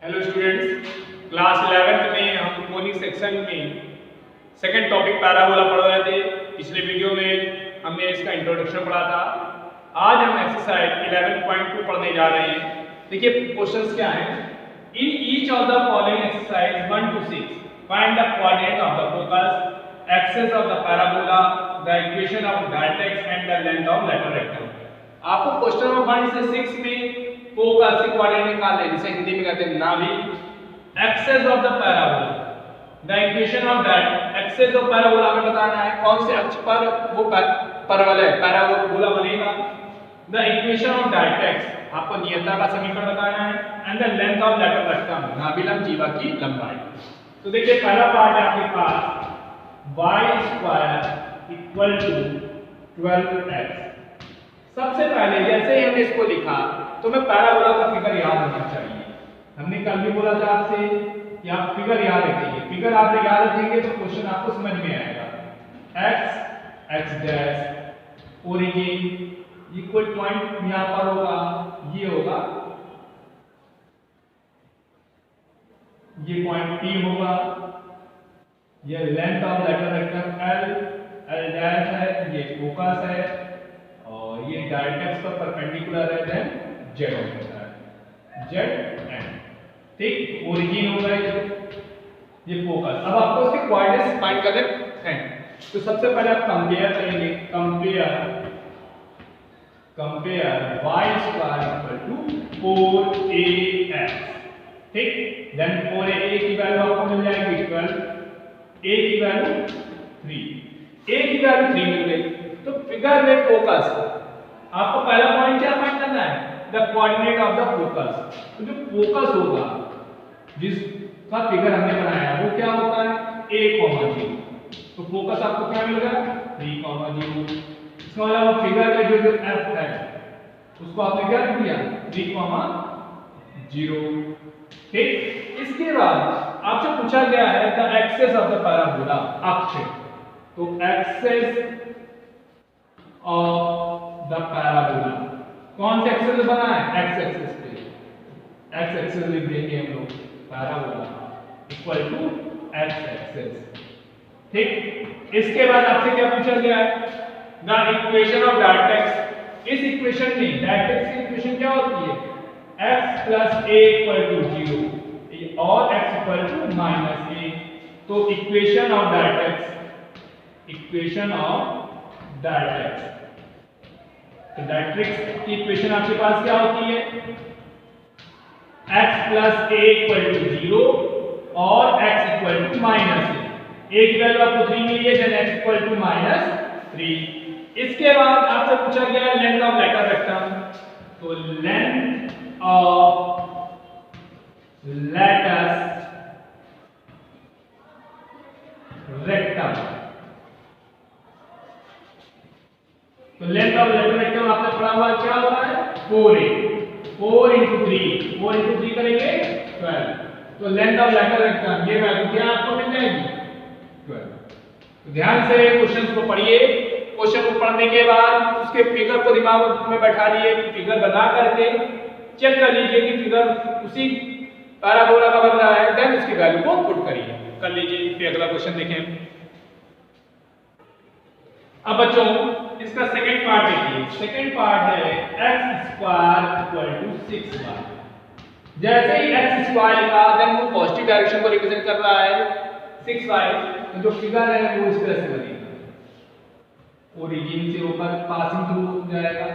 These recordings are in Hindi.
हेलो स्टूडेंट्स, क्लास 11th में हम कोनिक सेक्शन में सेकंड टॉपिक पैराबोला पढ़ रहे थे। पिछले वीडियो में हमने इसका इंट्रोडक्शन पढ़ा था। आज हम एक्सरसाइज 11.2 पढ़ने जा रहे हैं। देखिए क्वेश्चंस क्या हैं। In each of the following exercise 1 to 6 find the coordinate of the focus, axis of the parabola, the equation of directrix and the length of letter rectangle. आपको क्वेश्चन नंबर 1 से 6 में फोकस के कोऑर्डिनेट निकालने हैं, जिसे हिंदी में कहते हैं नाभिक, axis of the parabola, the equation of that. Axis of parabola में बताना है कौन से अक्ष पर वो पैराबोला बनेगा। द इक्वेशन ऑफ डायरेक्ट्रिक्स, आपको नियता का समीकरण बताना है। And the length of letter रेक्टेंगल, नाभिलंब जीवा की लंबाई। तो देखिए पहला पार्ट है आपके पास y² = 12x। सबसे पहले जैसे ही हमने इसको लिखा तो मैं पैराबोला का फिगर याद रखना चाहिए। हमने कल भी बोला था आपसे कि आप फिगर याद रखेंगे। फिगर आप याद रखेंगे तो क्वेश्चन आपको समझ में आएगा। x ओरिजिन इक्वल पॉइंट यहां पर होगा, ये होगा, ये पॉइंट P होगा, ये length of letter rectangle L dash है, ये फोकस है, और ये डायरेक्ट्रिक्स पर परपेंडिकुलर है, देन Z होता है, ZN। ठीक, ओरिजिन होगा ये फोकस। अब आपको इसके कोऑर्डिनेट्स फाइंड करने हैं। तो सबसे पहले आप कंपेयर करेंगे। Compare y² = 4ax। ठीक, देन 4a की वैल्यू आपको मिल जाएगी 12, a की वैल्यू 3, a की वैल्यू 3 मिल गई। तो फिगर में फोकस, आपको पहला पॉइंट क्या फाइंड करना है, the coordinate of the focus. तो जो फोकस होगा जिसका फिगर हमने बनाया वो क्या होता है, a, 0। तो फोकस आपको क्या मिल गया 3, 0। इसका मतलब फिगर में जो f है उसको आपने क्या दिया 3, 0। ठीक, इसके बाद आपसे पूछा गया है the axis of the parabola, अक्ष। तो एक्सिस ऑफ द पैराबोला कौन से एक्सिस बना है, एक्स एक्सिस पे। एक्स एक्सिस लिख देंगे हम लोग, parabola equal to x axis. ठीक, इसके बाद आपसे क्या पूछा गया है, द इक्वेशन ऑफ डायरेक्ट्रिक्स। इस इक्वेशन में डायरेक्ट्रिक्स की इक्वेशन क्या होती है, x + a = 0 और x = -a। तो इक्वेशन ऑफ डायरेक्ट्रिक्स, तो डायरेक्ट्रिक्स की इक्वेशन आपके पास क्या होती है, x + a = 0 और x = -a। a की वैल्यू आपको 3 मिली है, देन x = -3। इसके बाद आपसे पूछा गया है लेंथ ऑफ लेटर रेक्टेंगल। तो लेंथ ऑफ लेटर रेक्टेंगल, तो लेंथ ऑफ लेटर रेक्टेंगल आपने पढ़ा हुआ क्या होता है, 4a। 4 × 3 करेंगे 12। तो लेंथ ऑफ लेटर रेक्टेंगल ये वैल्यू क्या आपको मिल जाएगी 12। तो ध्यान से क्वेश्चन को पढ़िए। क्वेश्चन को पढ़ने के बाद उसके फिगर को दिमाग में बैठा लिए, फिगर बना करके चेक कर लीजिए कि फिगर उसी पैराबोला का बन रहा है, देन उसकी वैल्यू को पुट करिए, कर लीजिए। फिर अगला क्वेश्चन देखें। अब बच्चों इसका सेकंड पार्ट देखिए। सेकंड पार्ट है x² = 6y। जैसे ही x² लिखा, देन वो पॉजिटिव डायरेक्शन को रिप्रेजेंट कर रहा है 6y। तो जो फिगर है वो इस तरह से बनेगा, ओरिजिन से होकर पासिंग थ्रू जाएगा,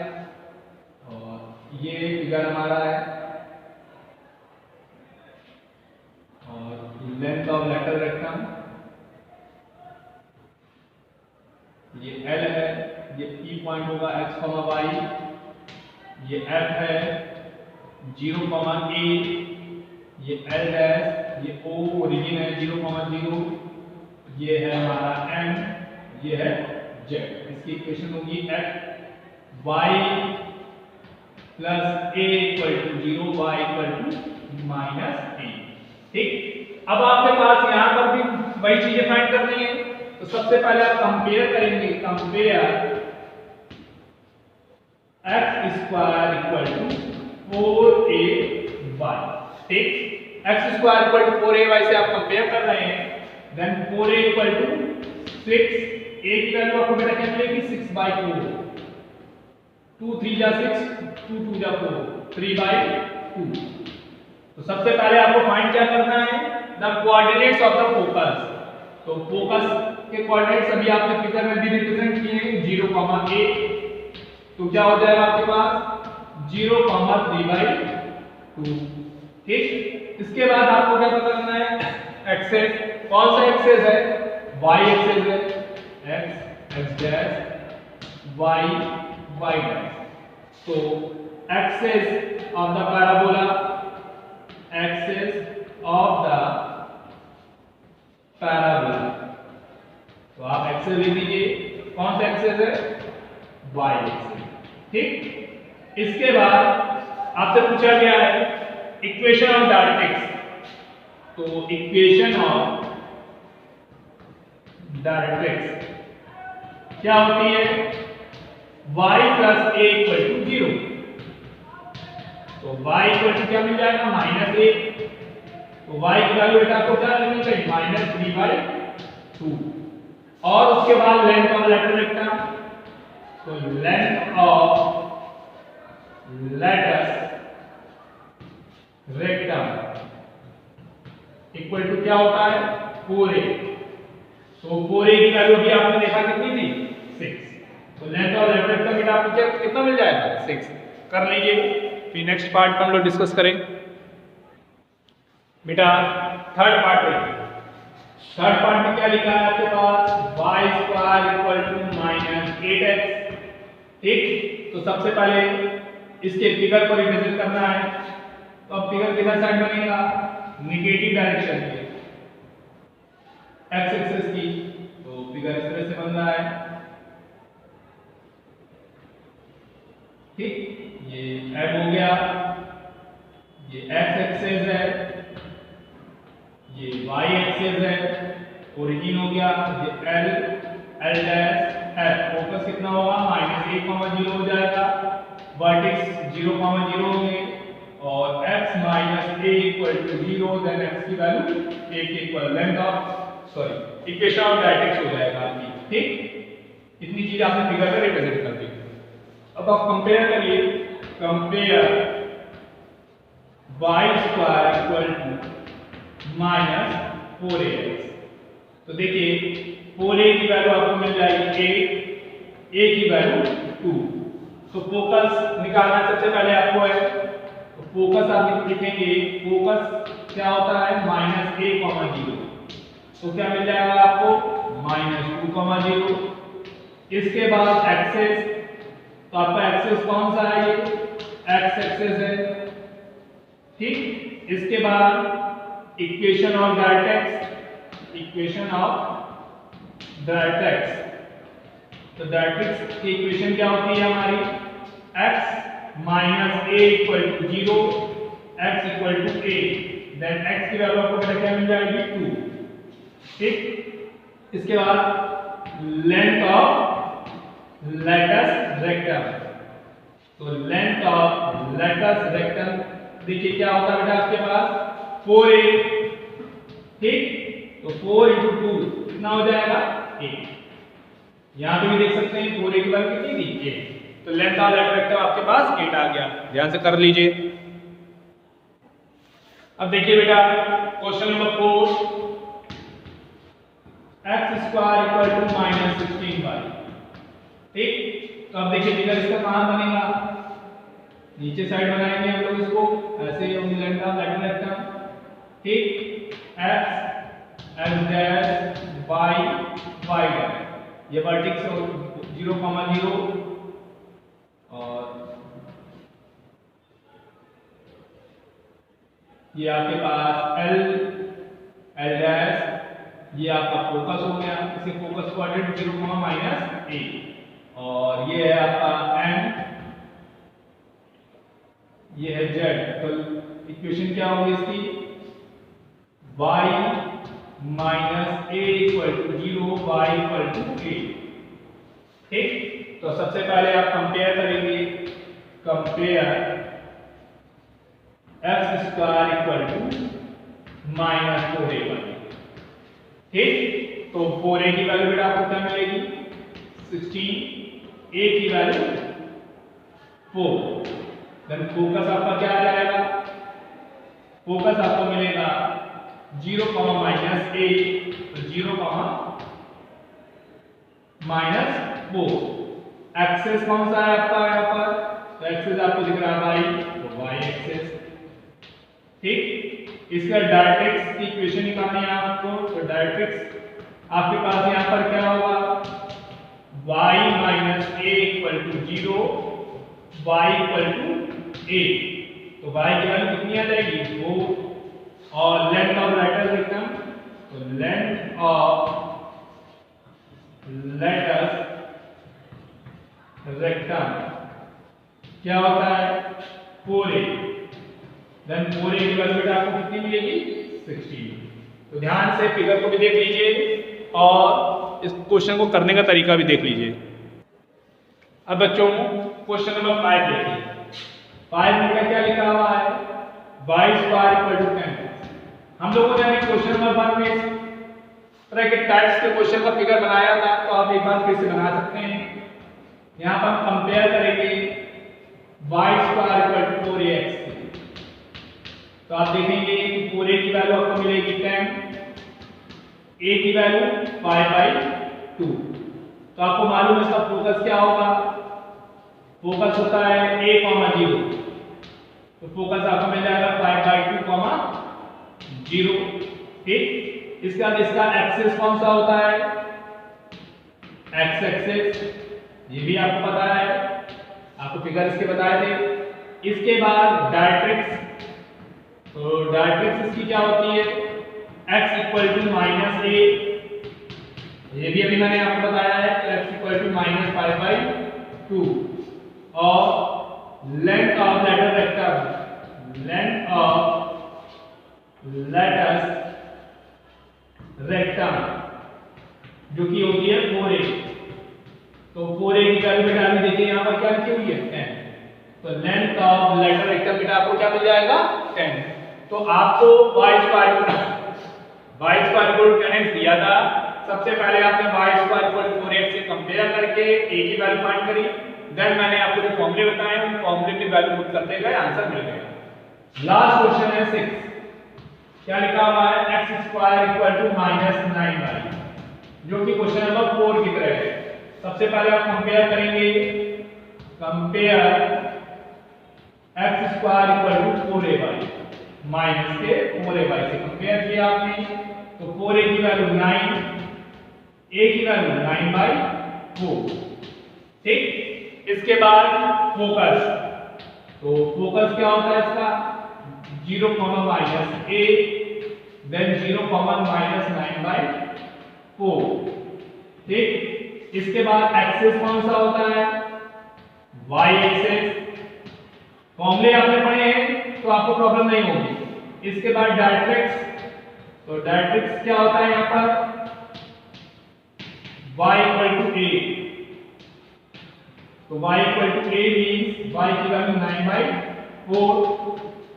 और ये फिगर हमारा है, और लेंथ ऑफ लेटर रेक्टेंगल ये L है, ये P पॉइंट होगा x, y, ये F है 0, a, ये L डैश, ये O ओरिजिन है 0, 0, ये है हमारा M, ये है Z। इसकी इक्वेशन होगी x y + a = 0, y = -a। ठीक, अब आपके पास यहां पर भी वही चीजें फाइंड करनी है। तो सबसे पहले आप कंपेयर करेंगे, कंपेयर x² = 4ay। ठीक, x square equal to 4ay से आप कंपेयर कर रहे हैं, then 4a equal to 6, a की वैल्यू आपको बेटा क्या मिलेगी 6/4, 2 3 जा 6, 2 2 जा 4, 3/2। तो सबसे पहले आपको फाइंड क्या करना है, the coordinates of the focus. तो फोकस के कोऑर्डिनेट्स अभी आपने फिगर में भी रिप्रेजेंट किए हैं 0, a, तो क्या हो जाएगा आपके पास 0, 3/2। ठीक, इसके बाद आपको क्या पता करना है एक्सेस, कौन सा एक्सेस है, y एक्सेस है, x x dash y y dash. तो axis of the parabola, axis of the parabola, तो आप एक्सेस लिख दीजिए, कौन सा एक्सेस है, y एक्सेस। ठीक, इसके बाद आपसे पूछा गया है इक्वेशन ऑफ डायरेक्ट्रिक्स। तो इक्वेशन ऑफ डायरेक्ट्रिक्स क्या होती है, y plus a equal to 0। तो y इक्वल टू क्या मिल जाएगा -1, तो y की वैल्यू बेटा आपको क्या मिलनी चाहिए -3/2। और उसके बाद लेंथ ऑफ लेटर रेक्टम, तो length of latus rectum equal to क्या होता है 4a। तो 4a की वैल्यू भी आपने देखा कितनी थी 6, तो लेंथ ऑफ लेटर रेक्टम बेटा आपको कितना मिल जाएगा 6। कर लीजिए, फिर नेक्स्ट पार्ट हम लोग डिस्कस करें बेटा। थर्ड पार्ट में, थर्ड पार्ट में क्या लिखा है आपके पास, y square equal to -8x। ठीक, तो सबसे पहले इसके फिगर को रिप्रेजेंट करना है, तो अब फिगर किधर साइड बनेगा, नेगेटिव डायरेक्शन में x एक्सिस की। तो फिगर इस तरह से बन रहा है। ठीक, ये m हो गया, ये x एक्सिस है, ये y एक्सिस है, ओरिजिन हो गया, ये l डैश f। फोकस कितना होगा -1, 0 हो जाएगा, वर्टेक्स 0, 0 होंगे, और x minus a equal to 0, then x की वैल्यू a के equal, length of equation of directrix हो जाएगा आपकी। ठीक, इतनी चीज आपने फिगर में रिप्रेजेंट कर दी। अब आप कंपेयर करिए, compare y square equal to -4ax। तो देखिए 4a की वैल्यू आपको मिल जाएगी 8, a की वैल्यू 2। तो फोकस निकालना सबसे पहले आपको है, तो फोकस आप लिखेंगे, फोकस क्या होता है -a, 0। तो क्या मिल जाएगा आपको -2, 0। इसके बाद एक्सेस, तो आपका एक्सेस कौन सा है, ये x एक्सेस है। ठीक, इसके बाद equation of directrix, equation of directrix. तो डायरेक्ट्रिक्स की इक्वेशन क्या होती है हमारी, x minus a equal to 0, x equal to a, then x की वैल्यू आपको क्या मिल जाएगी 2। ठीक, इसके बाद लेंथ ऑफ लेटस रेक्टम। तो लेंथ ऑफ लेटस रेक्टम देखिए क्या होता है बेटा आपके पास 4a। ठीक, तो 4 × 2 कितना हो जाएगा 8। यहां पे भी देख सकते हैं 4a की वैल्यू कितनी थी 8। तो लेंथ ऑफ लेटस रेक्टम आपके पास 8 आ गया, ध्यान से कर लीजिए। अब देखिए बेटा question number 4, x square equal to -16y। ठीक, तो अब देखिए फिगर इसका कहां बनेगा, नीचे साइड बनाएंगे हम लोग इसको, ऐसे ही होगी लेंथ ऑफ लेटस रेक्टम। ठीक, x x dash y y dash, ये वर्टेक्स 0, 0, और ये आपके पास l डैश, ये आपका फोकस हो गया, इसे फोकस कोऑर्डिनेट 0, -a, और ये है आपका m, ये है z। तो इक्वेशन क्या होगी इसकी, y minus a equal to 0, y equal to a। ठीक, तो सबसे पहले आप कंपेयर करेंगे, compare x square equal to minus 4a, ठीक। तो 4a की वैल्यू बेटा आपको क्या मिलेगी 16, a की वैल्यू 4। देन फोकस आपका क्या आ जाएगा, फोकस आपको मिलेगा 0, माइनस a, तो 0, माइनस 4। एक्सेस कौन सा है आपका यहाँ पर, तो एक्सेस आपको दिख रहा है y, तो y एक्सेस, ठीक। इसका डायरेक्ट्रिक्स की इक्वेशन निकालनी है आपको, तो डायरेक्ट्रिक्स आपके पास यहाँ पर क्या होगा, y minus a equal to 0, y equal to a, तो y की वैल्यू कितनी आ जाएगी 4, और लेंथ ऑफ लेटर लिखना, तो लेंथ ऑफ लेटर्स रेक्टम क्या होता है 4a, देन 4a की वैल्यू बेटा आपको कितनी मिलेगी 16। तो ध्यान से फिगर को भी देख लीजिए और इस क्वेश्चन को करने का तरीका भी देख लीजिए। अब बच्चों क्वेश्चन नंबर 5 देखिए। 5 में क्या लिखा हुआ है, y स्क्वायर इक्वल टू 10। हम लोगों ने अभी क्वेश्चन नंबर 1 में तरह के टाइप्स के क्वेश्चन का फिगर बनाया था, तो आप एक बार फिर से बना सकते हैं। यहाँ पर हम कंपेयर करेंगे y square equal to 4ax, तो आप देखेंगे कि 4a की वैल्यू आपको मिलेगी 10, a की वैल्यू 5/2। तो आपको मालूम है इसका फोकस क्या होगा, फोकस होता है a, 0, तो फोकस आपको मिल जाएगा 5/2, 0, ठीक। इसके बाद इसका एक्सेस कौन सा होता है, एक्स एक्सेस, ये भी आपको पता है, आपको फिगर इसके बताए थे। इसके बाद डायरेक्ट्रिक्स, तो डायरेक्ट्रिक्स इसकी क्या होती है, x equal to minus a, ये भी अभी मैंने आपको बताया है, तो x इक्वल टू माइनस 5/2, और length of letter rectum, length of letters rectum जो कि होती है 4a, तो 4a की वैल्यू बेटा अभी देखिए यहाँ पर क्या लिखी हुई है 10, तो लेंथ ऑफ लेटर रेक्टम बेटा आपको क्या मिल जाएगा 10। तो आपको y square equal to 10x दिया था, सबसे पहले आपने y square equal to 4x से कंपेयर करके a की वैल्यू फाइंड करी, देन मैंने आपको जो फॉर्मूले बताए उन फॉर्मूले की वैल्यू पुट करते गए, आंसर मिल गया। लास्ट क्वेश्चन है 6, क्या लिखा हुआ है x square equal to -9y, जो कि क्वेश्चन नंबर 4 की तरह है। सबसे पहले आप कंपेयर करेंगे, compare x square equal to 4ay, minus के 4ay से कंपेयर किया आपने, तो 4a की वैल्यू 9, a की वैल्यू 9/4, ठीक। इसके बाद फोकस, तो फोकस क्या होता है इसका 0, माइनस a, देन 0, माइनस 9/4, ठीक। इसके बाद एक्सेस कौन सा होता है y एक्सेस, फॉर्मूले आपने पढ़े हैं तो आपको प्रॉब्लम नहीं होगी। इसके बाद डायरेक्ट्रिक्स, तो डायरेक्ट्रिक्स क्या होता है यहाँ पर y इक्वल टू a, तो y equal to a means y की वैल्यू 9/4,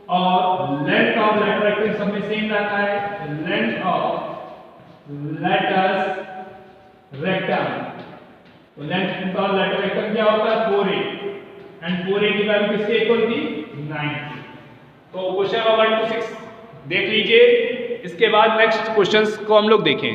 और लेंथ ऑफ लेटर रेक्टम सब में सेम रहता है, लेंथ ऑफ लेटर्स रेक्टम, तो लेंथ ऑफ लेटर रेक्टम क्या होता है 4a, एंड 4a की वैल्यू किसके इक्वल थी 9। तो क्वेश्चन नंबर 1 to 6 देख लीजिए, इसके बाद नेक्स्ट क्वेश्चंस को हम लोग देखें।